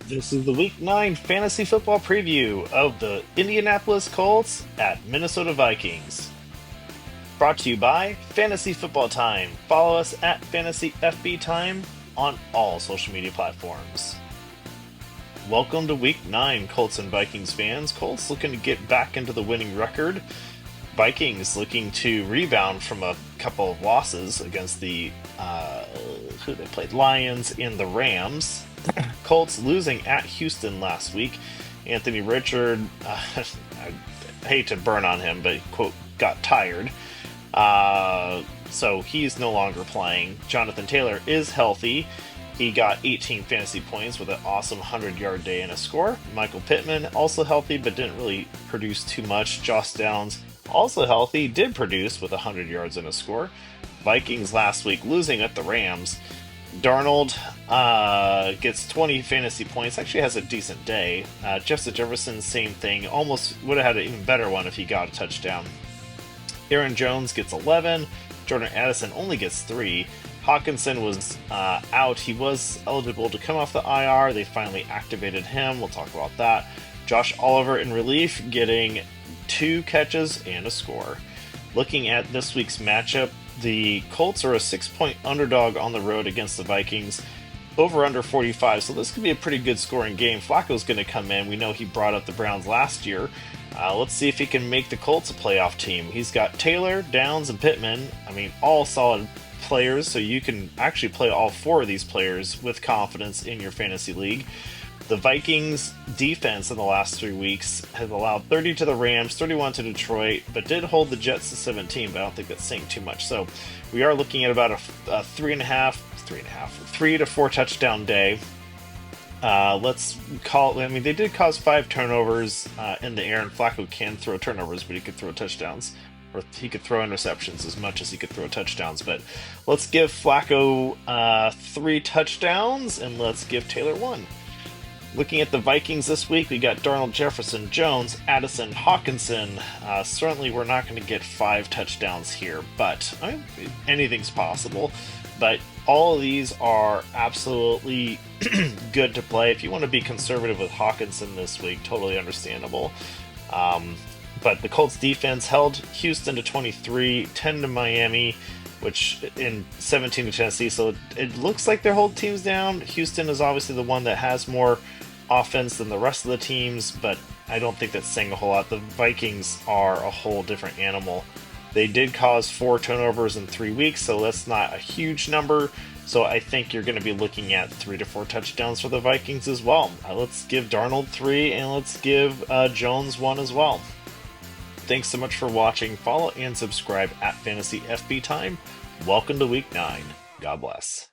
This is the Week 9 fantasy football preview of the Indianapolis Colts at Minnesota Vikings. Brought to you by Fantasy Football Time. Follow us at Fantasy FB Time on all social media platforms. Welcome to Week 9, Colts and Vikings fans. Colts looking to get back into the winning record. Vikings looking to rebound from a couple of losses against the who they played, Lions and the Rams. Colts losing at Houston last week. Anthony Richard, I hate to burn on him, but quote, got tired. So he's no longer playing. Jonathan Taylor is healthy. He got 18 fantasy points with an awesome 100-yard day and a score. Michael Pittman, also healthy, but didn't really produce too much. Josh Downs, also healthy, did produce with 100 yards and a score. Vikings last week losing at the Rams. Darnold gets 20 fantasy points, actually has a decent day. Jefferson, same thing, almost would have had an even better one if he got a touchdown. Aaron Jones gets 11, Jordan Addison only gets 3. Hockenson was out, he was eligible to come off the IR, they finally activated him, we'll talk about that. Josh Oliver in relief, getting 2 catches and a score. Looking at this week's matchup, the Colts are a 6-point underdog on the road against the Vikings, over under 45, so this could be a pretty good scoring game. Flacco's going to come in. We know he brought up the Browns last year. Let's see if he can make the Colts a playoff team. He's got Taylor, Downs, and Pittman. I mean, all solid players, so you can actually play all 4 of these players with confidence in your fantasy league. The Vikings defense in the last 3 weeks has allowed 30 to the Rams, 31 to Detroit, but did hold the Jets to 17, but I don't think that's saying too much. So we are looking at about a 3 to 4 touchdown day. Let's call, I mean, they did cause 5 turnovers in the air, and Flacco can throw turnovers, but he could throw touchdowns. Or he could throw interceptions as much as he could throw touchdowns. But let's give Flacco 3 touchdowns, and let's give Taylor 1. Looking at the Vikings this week, we got Darnold, Jefferson, Jones, Addison, Hockenson. Certainly we're not going to get 5 touchdowns here, but I mean, anything's possible. But all of these are absolutely good to play. If you want to be conservative with Hockenson this week, totally understandable. But the Colts defense held Houston to 23, 10 to Miami, which in 17 to Tennessee. So it looks like their whole team's down. Houston is obviously the one that has more offense than the rest of the teams, but I don't think that's saying a whole lot. The Vikings are a whole different animal. They did cause 4 turnovers in 3 weeks, so that's not a huge number. So I think you're going to be looking at 3 to 4 touchdowns for the Vikings as well. Let's give Darnold 3, and let's give Jones 1 as well. Thanks so much for watching. Follow and subscribe at Fantasy FB Time. Welcome to Week 9. God bless.